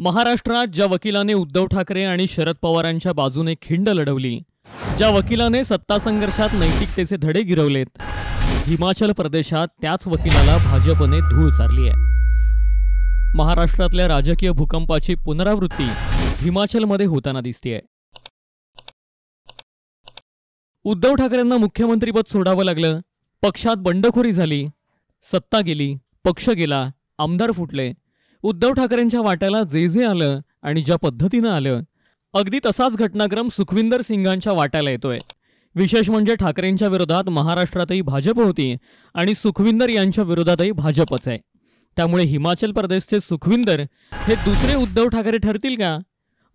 महाराष्ट्रात ज्या वकिलाने उद्धव ठाकरे आणि शरद पवारांच्या बाजूने खिंड लढवली, ज्या वकिलाने सत्ता संघर्षात नैतिकतेचे धडे गिरवलेत, हिमाचल प्रदेशात त्याच वकिलाला भाजपने धूळ चारली आहे। महाराष्ट्रातल्या राजकीय भूकंपाची पुनरावृत्ती हिमाचलमध्ये होताना दिसतेय। उद्धव ठाकरेंना मुख्यमंत्रीपद सोडावं लागलं, पक्षात बंडखोरी झाली, सत्ता गेली, पक्ष गेला, आमदार फुटले। उद्धव ठाकरेंच्या वाट्याला जे जे आलं आणि ज्या पद्धतीनं आलं, अगदी तसाच घटनाक्रम सुखविंदर सिंगांच्या वाट्याला येतोय। विशेष म्हणजे ठाकरेंच्या विरोधात महाराष्ट्रातही भाजप होती आणि सुखविंदर यांच्या विरोधातही भाजपच आहे। त्यामुळे हिमाचल प्रदेशचे सुखविंदर हे दुसरे उद्धव ठाकरे ठरतील का?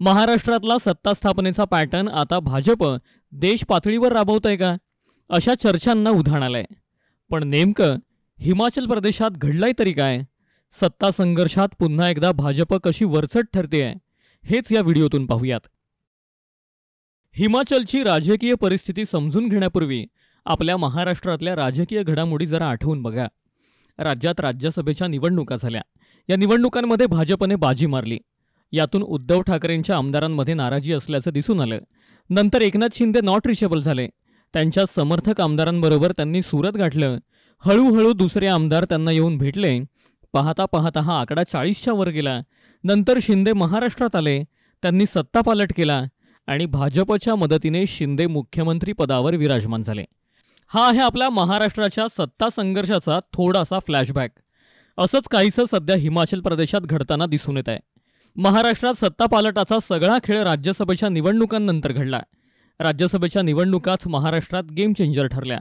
महाराष्ट्रातला सत्ता स्थापनेचा पॅटर्न आता भाजप देश पातळीवर राबवतंय का? अशा चर्चांना उधाण आलंय। पण नेमकं हिमाचल प्रदेशात घडलंय तरी काय? सत्ता संघर्षात पुन्हा एकदा भाजप कशी वरचढ ठरतेय, हेच या व्हिडिओतून पाहूयात। हिमाचलची राजकीय परिस्थिती समजून घेण्यापूर्वी आपल्या महाराष्ट्रातल्या राजकीय घडामोडी जरा आठवून बघा। राज्यात राज्यसभेच्या निवडणुका झाल्या। या निवडणुकांमध्ये भाजपने बाजी मारली। यातून उद्धव ठाकरेंच्या आमदारांमध्ये नाराजी असल्याचं दिसून आलं। नंतर एकनाथ शिंदे नॉट रिचेबल झाले। त्यांच्या समर्थक आमदारांबरोबर त्यांनी सुरत गाठलं। हळूहळू दुसरे आमदार त्यांना येऊन भेटले। पाहता पाहता हा आकडा 40च्या वर गेला। नंतर शिंदे महाराष्ट्रात आले, त्यांनी सत्ता पालट केला आणि भाजपच्या मदतीने शिंदे मुख्यमंत्री पदावर विराजमान झाले। हा आहे आपल्या महाराष्ट्राच्या सत्ता संघर्षाचा थोडासा फ्लॅशबॅक। असंच काहीसं सध्या हिमाचल प्रदेशात घडताना दिसून येत आहे। महाराष्ट्रात सत्ता पालटाचा सगळा खेळ राज्यसभेच्या निवडणुकांनंतर घडला। राज्यसभेच्या निवडणुकाच महाराष्ट्रात गेम चेंजर ठरल्या।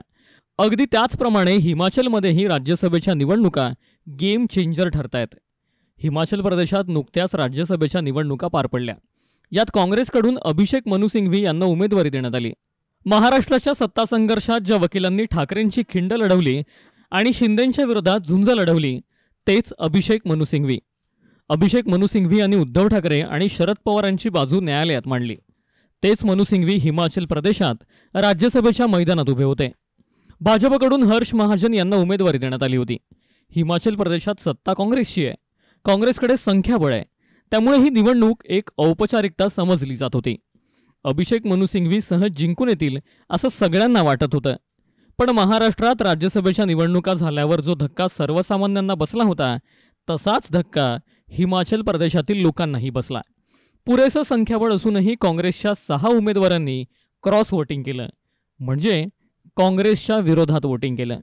अगदी त्याचप्रमाणे हिमाचलमध्येही राज्यसभेच्या निवडणुका गेम चेंजर ठरतायत। हिमाचल प्रदेशात नुकत्याच राज्यसभेच्या निवडणुका पार पडल्या। यात काँग्रेसकडून अभिषेक मनु सिंघवी यांना उमेदवारी देण्यात आली। महाराष्ट्राच्या सत्ता संघर्षात ज्या वकिलांनी ठाकरेंची खिंड लढवली आणि शिंदेंच्या विरोधात झुंज लढवली, तेच अभिषेक मनु सिंघवी। अभिषेक मनु सिंघवी यांनी उद्धव ठाकरे आणि शरद पवारांची बाजू न्यायालयात मांडली। तेच मनु सिंघवी हिमाचल प्रदेशात राज्यसभेच्या मैदानात उभे होते। भाजपकडून हर्ष महाजन यांना उमेदवारी देण्यात आली होती। हिमाचल प्रदेशात सत्ता काँग्रेसची आहे। काँग्रेसकडे संख्याबळ आहे, त्यामुळे ही निवडणूक एक औपचारिकता समजली जात होती। अभिषेक मनु सिंघवी सहज जिंकून येतील असं सगळ्यांना वाटत होतं। पण महाराष्ट्रात राज्यसभेच्या निवडणुका झाल्यावर जो धक्का सर्वसामान्यांना बसला होता, तसाच धक्का हिमाचल प्रदेशातील लोकांनाही बसला। पुरेसं संख्याबळ असूनही काँग्रेसच्या 6 उमेदवारांनी क्रॉस वोटिंग केलं, म्हणजे काँग्रेसच्या विरोधात वोटिंग केलं।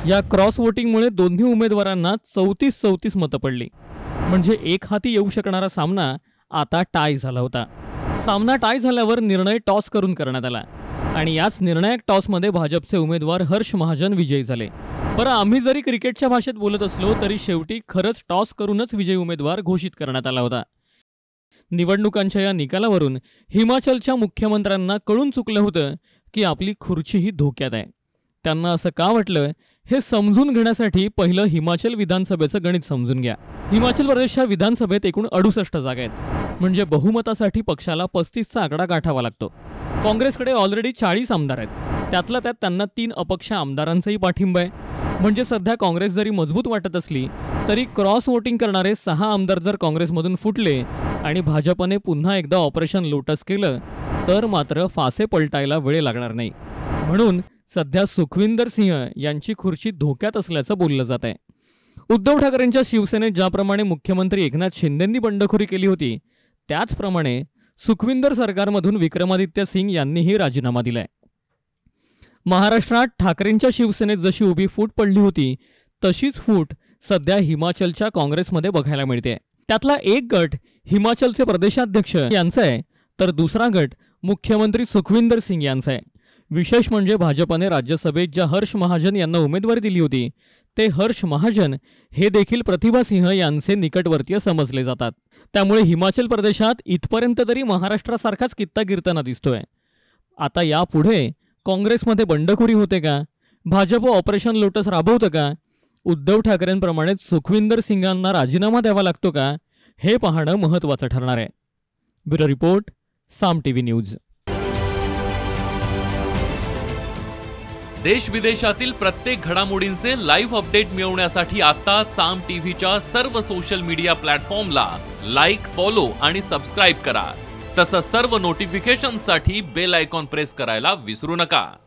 या क्रॉस वोटिंगमुळे दोन्ही उमेदवारांना 34 मतं पडली, म्हणजे एक हाती येऊ शकणारा सामना आता टाय झाला होता। सामना टाय झाल्यावर निर्णय टॉस करून करण्यात आला आणि याच निर्णायक टॉसमध्ये भाजपचे उमेदवार हर्ष महाजन विजयी झाले। बरं, आम्ही जरी क्रिकेटच्या भाषेत बोलत असलो तरी शेवटी खरंच टॉस करूनच विजयी उमेदवार घोषित करण्यात आला होता। निवडणुकांच्या या निकालावरून हिमाचलच्या मुख्यमंत्र्यांना कळून चुकलं होतं की आपली खुर्चीही धोक्यात आहे। त्यांना असं का वाटलं हे समजून घेण्यासाठी पहिलं हिमाचल विधानसभेचं गणित समजून घ्या। हिमाचल प्रदेशच्या विधानसभेत एकूण 68 जागा आहेत, म्हणजे बहुमतासाठी पक्षाला 35चा आकडा गाठावा लागतो। काँग्रेसकडे ऑलरेडी 40 आमदार आहेत, त्यातल्या त्यात त्यांना 3 अपक्ष आमदारांचाही पाठिंबा आहे। म्हणजे सध्या काँग्रेस जरी मजबूत वाटत असली तरी क्रॉस वोटिंग करणारे 6 आमदार जर काँग्रेसमधून फुटले आणि भाजपने पुन्हा एकदा ऑपरेशन लोटस केलं तर मात्र फासे पलटायला वेळ लागणार नाही। म्हणून सध्या सुखविंदर सिंह यांची खुर्ची धोक्यात असल्याचं बोललं जात आहे। उद्धव ठाकरेंच्या शिवसेनेत ज्याप्रमाणे मुख्यमंत्री एकनाथ शिंदेंनी बंडखोरी केली होती, त्याचप्रमाणे सुखविंदर सरकारमधून विक्रमादित्य सिंग यांनीही राजीनामा दिलाय। महाराष्ट्रात ठाकरेंच्या शिवसेनेत जशी उभी फूट पडली होती, तशीच फूट सध्या हिमाचलच्या काँग्रेसमध्ये बघायला मिळते। त्यातला एक गट हिमाचलचे प्रदेशाध्यक्ष यांचा आहे, तर दुसरा गट मुख्यमंत्री सुखविंदर सिंग यांचा आहे। विशेष म्हणजे भाजपने राज्यसभेत ज्या हर्ष महाजन यांना उमेदवारी दिली होती, ते हर्ष महाजन हे देखील प्रतिभा सिंह यांचे निकटवर्तीय समजले जातात। त्यामुळे हिमाचल प्रदेशात इथपर्यंत तरी महाराष्ट्रासारखाच कित्ता गिरताना दिसतोय। आता यापुढे काँग्रेसमध्ये बंडखोरी होते का? भाजप ऑपरेशन लोटस राबवतं का? उद्धव ठाकरेंप्रमाणेच सुखविंदर सिंगांना राजीनामा द्यावा लागतो का? हे पाहणं महत्त्वाचं ठरणार आहे। ब्युरो रिपोर्ट, साम टीव्ही न्यूज। देश विदेशातील प्रत्येक घडामोडींचे लाईव्ह अपडेट मिळवण्यासाठी आता साम टीव्हीच्या सर्व सोशल मीडिया प्लॅटफॉर्मला लाईक, फॉलो आणि सबस्क्राईब करा. तसंच सर्व नोटिफिकेशनसाठी बेल आयकॉन प्रेस करायला विसरू नका.